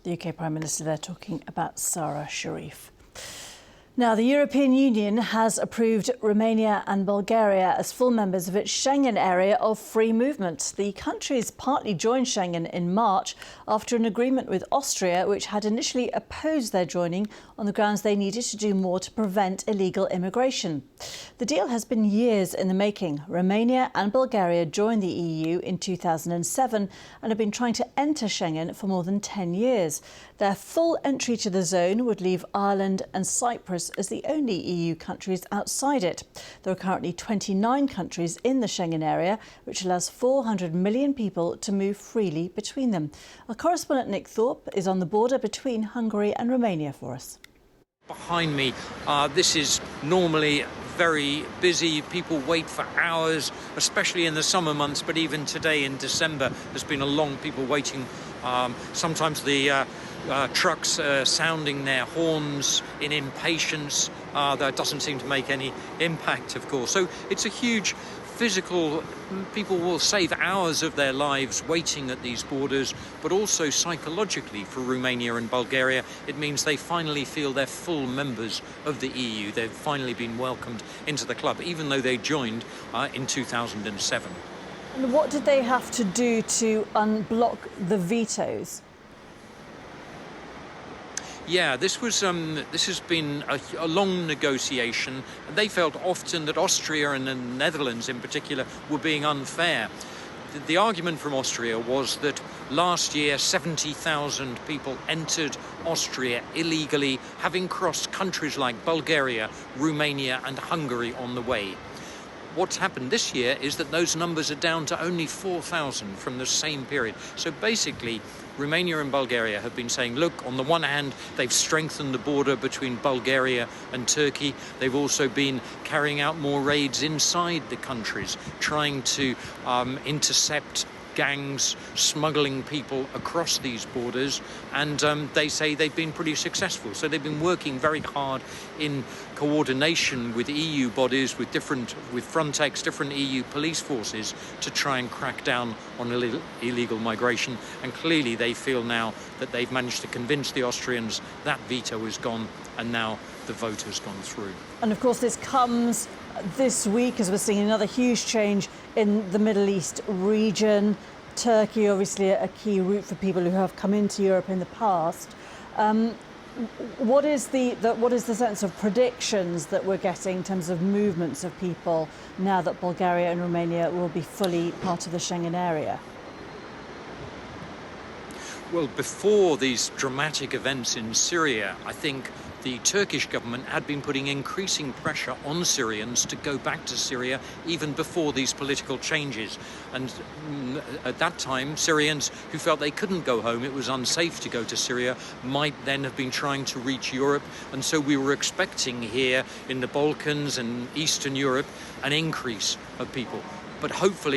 The UK Prime Minister there talking about Sarah Sharif. Now, the European Union has approved Romania and Bulgaria as full members of its Schengen area of free movement. The countries partly joined Schengen in March after an agreement with Austria, which had initially opposed their joining on the grounds they needed to do more to prevent illegal immigration. The deal has been years in the making. Romania and Bulgaria joined the EU in 2007 and have been trying to enter Schengen for more than 10 years. Their full entry to the zone would leave Ireland and Cyprus as the only EU countries outside it. There are currently 29 countries in the Schengen area, which allows 400 million people to move freely between them. Our correspondent Nick Thorpe is on the border between Hungary and Romania for us. Behind me, this is normally very busy. People wait for hours, especially in the summer months, but even today in December, there's been a long people waiting. Sometimes the trucks sounding their horns in impatience. That doesn't seem to make any impact, of course. So it's a huge physical, people will save hours of their lives waiting at these borders, but also psychologically for Romania and Bulgaria, it means they finally feel they're full members of the EU. They've finally been welcomed into the club, even though they joined in 2007. And what did they have to do to unblock the vetoes? Yeah, this has been a long negotiation. They felt often that Austria and the Netherlands in particular were being unfair. The argument from Austria was that last year 70,000 people entered Austria illegally, having crossed countries like Bulgaria, Romania and Hungary on the way. What's happened this year is that those numbers are down to only 4,000 from the same period. So basically, Romania and Bulgaria have been saying, look, on the one hand, they've strengthened the border between Bulgaria and Turkey. They've also been carrying out more raids inside the countries, trying to intercept gangs smuggling people across these borders, and they say they've been pretty successful. So they've been working very hard in coordination with EU bodies, with Frontex, different EU police forces, to try and crack down on illegal migration. And clearly they feel now that they've managed to convince the Austrians that veto is gone, and now the vote has gone through. And of course this comes this week as we're seeing another huge change in the Middle East region. Turkey, obviously a key route for people who have come into Europe in the past. What is the sense of predictions that we're getting in terms of movements of people now that Bulgaria and Romania will be fully part of the Schengen area? Well, before these dramatic events in Syria, I think the Turkish government had been putting increasing pressure on Syrians to go back to Syria even before these political changes. And at that time, Syrians who felt they couldn't go home, it was unsafe to go to Syria, might then have been trying to reach Europe. And so we were expecting here in the Balkans and Eastern Europe an increase of people. But hopefully